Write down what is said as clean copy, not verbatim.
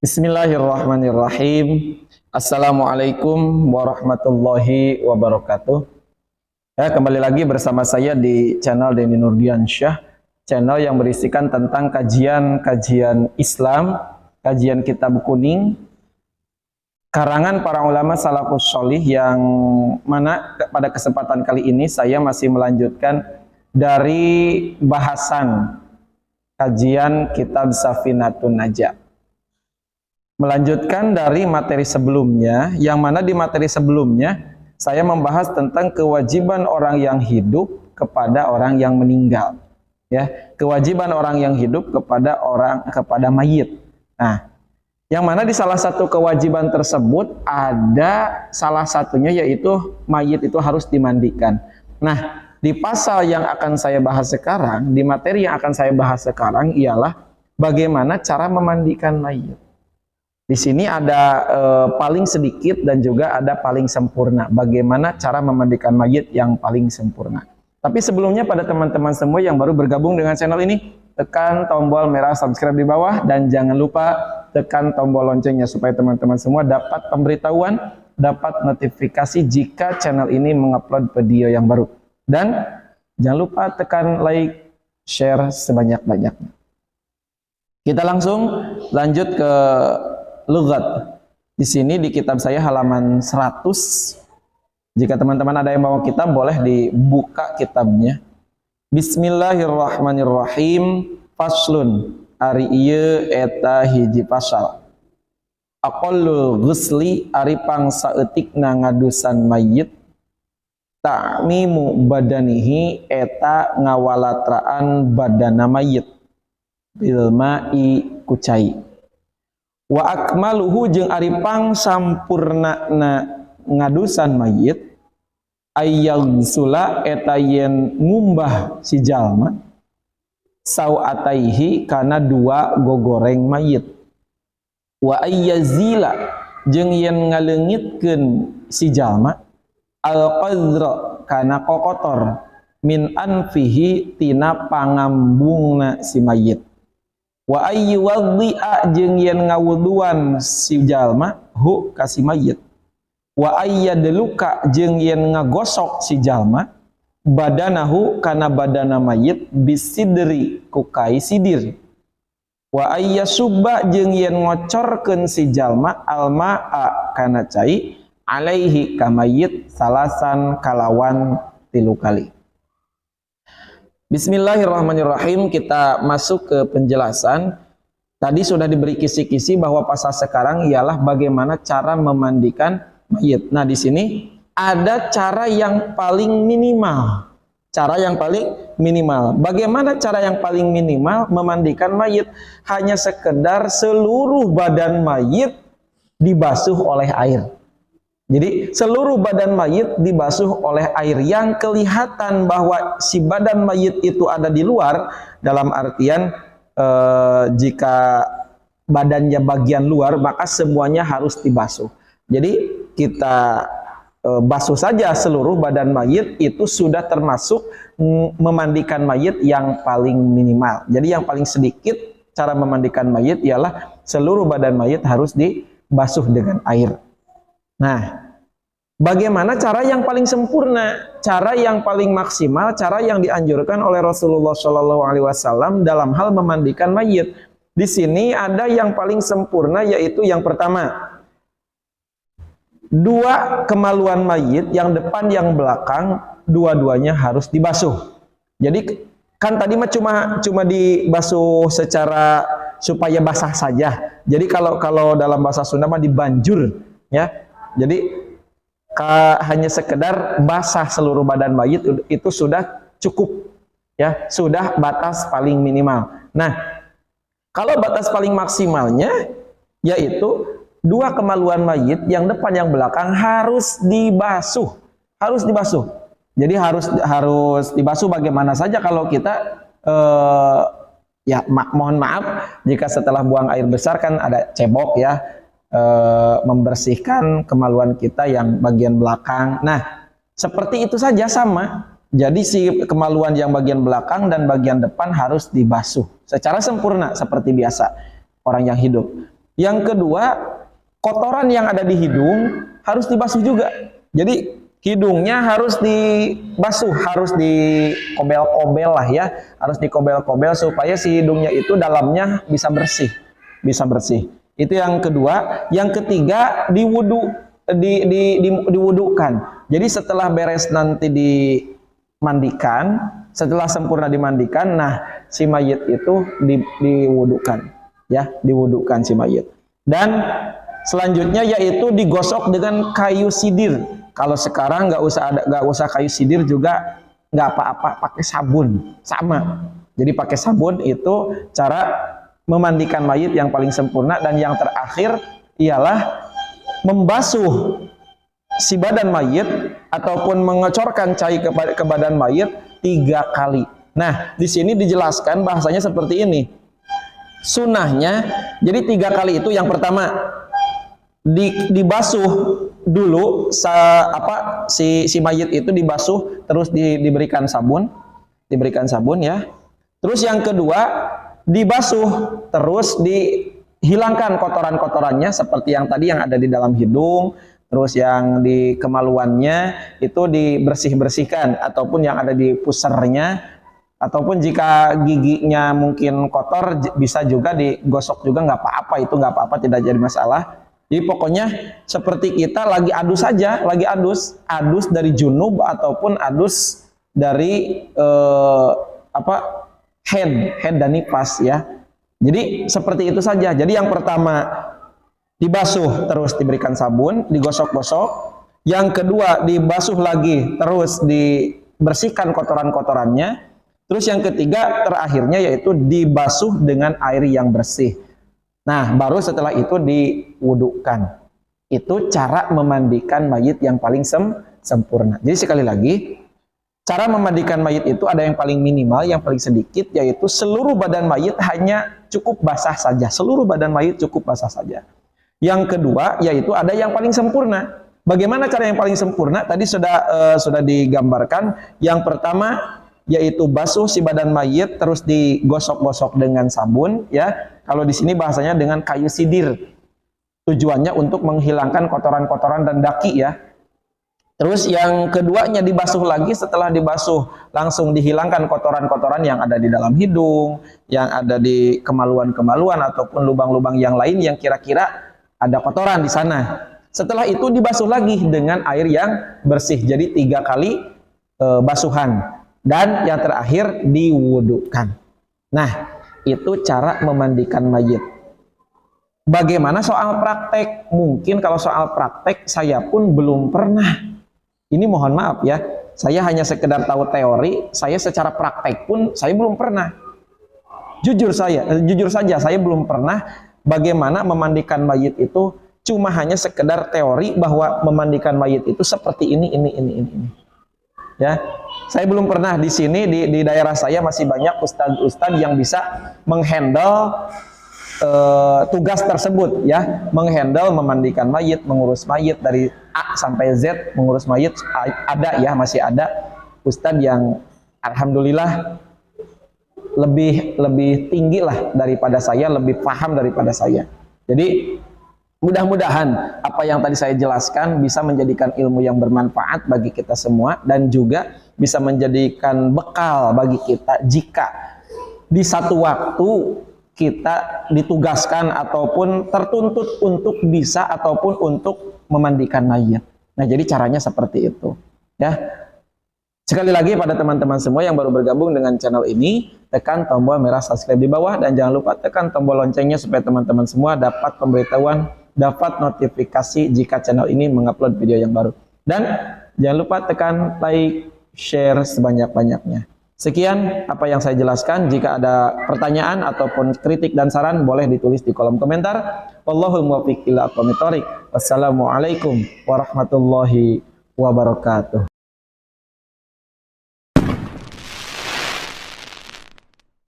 Bismillahirrahmanirrahim. Assalamualaikum warahmatullahi wabarakatuh. Ya, kembali lagi bersama saya di channel Denny Nurdiansyah, channel yang berisikan tentang kajian-kajian Islam, kajian kitab kuning, karangan para ulama salafus sholih, yang mana pada kesempatan kali ini saya masih melanjutkan dari bahasan kajian kitab Safinatun Najah. Melanjutkan dari materi sebelumnya, yang mana di materi sebelumnya saya membahas tentang kewajiban orang yang hidup kepada orang yang meninggal. Ya, kewajiban orang yang hidup kepada mayit. Nah, yang mana di salah satu kewajiban tersebut ada salah satunya, yaitu mayit itu harus dimandikan. Nah, di pasal yang akan saya bahas sekarang, di materi yang akan saya bahas sekarang ialah bagaimana cara memandikan mayit. Di sini ada paling sedikit dan juga ada paling sempurna. Bagaimana cara memandikan mayit yang paling sempurna. Tapi sebelumnya, pada teman-teman semua yang baru bergabung dengan channel ini, tekan tombol merah subscribe di bawah dan jangan lupa tekan tombol loncengnya supaya teman-teman semua dapat pemberitahuan, dapat notifikasi jika channel ini mengupload video yang baru. Dan jangan lupa tekan like, share sebanyak-banyaknya. Kita langsung lanjut ke lughat. Di sini di kitab saya halaman 100. Jika teman-teman ada yang bawa kitab, boleh dibuka kitabnya. Bismillahirrahmanirrahim. Faslun. Ari ieu eta hiji pasal. Aqallul ghusli ari pangsaeutikna ngadusan mayit. Ta'mimu badanihi eta ngawalatraan badana mayit. Bil ma'i kucai. Wa akmaluhu jeung ari pangsampurnana ngadusan mayit ayyaghsula eta yen ngumbah si jalma sauataihi kana dua gogoreng mayit, wa ayyazila jeung yen ngaleungitkeun si jalma al-qadra kana kokotor min anfihi tina pangambungna si mayit, wa ayyu wadhi'a jeung yen ngawuduan si jalma hu ka si mayit, wa ayyadluka jeung yen ngagosok si jalma badanahu kana badana mayit bisidri ku kai sidir, wa ayyasubba jeung yen ngocorkeun si jalma alma'a kana cai alaihi ka mayit salasan kalawan 3 kali. Bismillahirrahmanirrahim. Kita masuk ke penjelasan. Tadi sudah diberi kisi-kisi bahwa pasal sekarang ialah bagaimana cara memandikan mayit. Nah, di sini ada cara yang paling minimal. Cara yang paling minimal. Bagaimana cara yang paling minimal memandikan mayit? Hanya sekedar seluruh badan mayit dibasuh oleh air. Jadi seluruh badan mayit dibasuh oleh air, yang kelihatan bahwa si badan mayit itu ada di luar, dalam artian jika badannya bagian luar maka semuanya harus dibasuh. Jadi kita basuh saja seluruh badan mayit, itu sudah termasuk memandikan mayit yang paling minimal. Jadi yang paling sedikit cara memandikan mayit ialah seluruh badan mayit harus dibasuh dengan air. Nah, bagaimana cara yang paling sempurna, cara yang paling maksimal, cara yang dianjurkan oleh Rasulullah SAW dalam hal memandikan mayit? Di sini ada yang paling sempurna, yaitu yang pertama, 2 kemaluan mayit, yang depan yang belakang, dua-duanya harus dibasuh. Jadi kan tadi mah cuma dibasuh secara supaya basah saja. Jadi kalau dalam bahasa Sunda mah dibanjur, ya. Jadi hanya sekedar basah seluruh badan mayit itu sudah cukup, ya, sudah batas paling minimal. Nah, kalau batas paling maksimalnya yaitu 2 kemaluan mayit, yang depan yang belakang harus dibasuh, Jadi harus dibasuh. Bagaimana saja kalau kita ya mohon maaf jika setelah buang air besar kan ada cebok, ya, membersihkan kemaluan kita yang bagian belakang. Nah, seperti itu saja, sama. Jadi si kemaluan yang bagian belakang dan bagian depan harus dibasuh secara sempurna seperti biasa orang yang hidup. Yang kedua, kotoran yang ada di hidung harus dibasuh juga. Jadi hidungnya harus dibasuh, harus dikobel-kobel lah ya, harus dikobel-kobel supaya si hidungnya itu dalamnya bisa bersih, bisa bersih. Itu yang kedua. Yang ketiga, diwudukan. Jadi setelah beres nanti dimandikan, setelah sempurna dimandikan, nah si mayit itu diwudukan, ya, diwudukan si mayit. Dan selanjutnya yaitu digosok dengan kayu sidir. Kalau sekarang nggak usah kayu sidir juga nggak apa-apa, pakai sabun sama. Jadi pakai sabun itu cara memandikan mayit yang paling sempurna. Dan yang terakhir ialah membasuh si badan mayit ataupun mengecorkan cai ke badan mayit 3 kali. Nah, di sini dijelaskan bahasanya seperti ini. Sunnahnya, jadi 3 kali itu yang pertama dibasuh dulu, si mayit itu dibasuh, terus diberikan sabun ya. Terus yang kedua dibasuh, terus dihilangkan kotoran-kotorannya seperti yang tadi yang ada di dalam hidung, terus yang di kemaluannya itu dibersih-bersihkan, ataupun yang ada di pusernya, ataupun jika giginya mungkin kotor bisa juga digosok juga, nggak apa-apa, itu nggak apa-apa, tidak jadi masalah. Jadi pokoknya seperti kita lagi adus saja, lagi adus dari junub ataupun adus dari head dan nifas ya. Jadi seperti itu saja. Jadi yang pertama dibasuh, terus diberikan sabun, digosok-gosok. Yang kedua dibasuh lagi, terus dibersihkan kotoran-kotorannya. Terus yang ketiga terakhirnya yaitu dibasuh dengan air yang bersih. Nah, baru setelah itu diwudukan. Itu cara memandikan mayit yang paling sempurna. Jadi sekali lagi, cara memandikan mayit itu ada yang paling minimal, yang paling sedikit, yaitu seluruh badan mayit hanya cukup basah saja. Seluruh badan mayit cukup basah saja. Yang kedua, yaitu ada yang paling sempurna. Bagaimana cara yang paling sempurna? Tadi sudah digambarkan. Yang pertama, yaitu basuh si badan mayit, terus digosok-gosok dengan sabun, ya. Kalau di sini bahasanya dengan kayu sidir. Tujuannya untuk menghilangkan kotoran-kotoran dan daki ya. Terus yang keduanya dibasuh lagi, setelah dibasuh langsung dihilangkan kotoran-kotoran yang ada di dalam hidung, yang ada di kemaluan-kemaluan ataupun lubang-lubang yang lain yang kira-kira ada kotoran di sana. Setelah itu dibasuh lagi dengan air yang bersih. Jadi 3 kali basuhan. Dan yang terakhir diwudukan. Nah, itu cara memandikan mayit. Bagaimana soal praktek? Mungkin kalau soal praktek saya pun belum pernah. Ini mohon maaf ya, saya hanya sekedar tahu teori, saya secara praktek pun saya belum pernah. Jujur saja saya belum pernah bagaimana memandikan mayit itu, cuma hanya sekedar teori bahwa memandikan mayit itu seperti ini. Ya, saya belum pernah. Di sini di daerah saya masih banyak ustadz-ustadz yang bisa menghandle tugas tersebut ya, menghandle memandikan mayit, mengurus mayit dari A sampai Z, mengurus mayit ada ya, masih ada ustadz yang alhamdulillah lebih tinggi lah daripada saya, lebih paham daripada saya. Jadi mudah-mudahan apa yang tadi saya jelaskan bisa menjadikan ilmu yang bermanfaat bagi kita semua, dan juga bisa menjadikan bekal bagi kita jika di satu waktu kita ditugaskan ataupun tertuntut untuk bisa ataupun untuk memandikan mayit. Nah, jadi caranya seperti itu ya. Sekali lagi pada teman-teman semua yang baru bergabung dengan channel ini, tekan tombol merah subscribe di bawah dan jangan lupa tekan tombol loncengnya supaya teman-teman semua dapat pemberitahuan, dapat notifikasi jika channel ini mengupload video yang baru. Dan jangan lupa tekan like, share sebanyak-banyaknya. Sekian apa yang saya jelaskan. Jika ada pertanyaan ataupun kritik dan saran, boleh ditulis di kolom komentar. Wallahul muwaffiq ila aqwamit thoriq. Wassalamualaikum warahmatullahi wabarakatuh.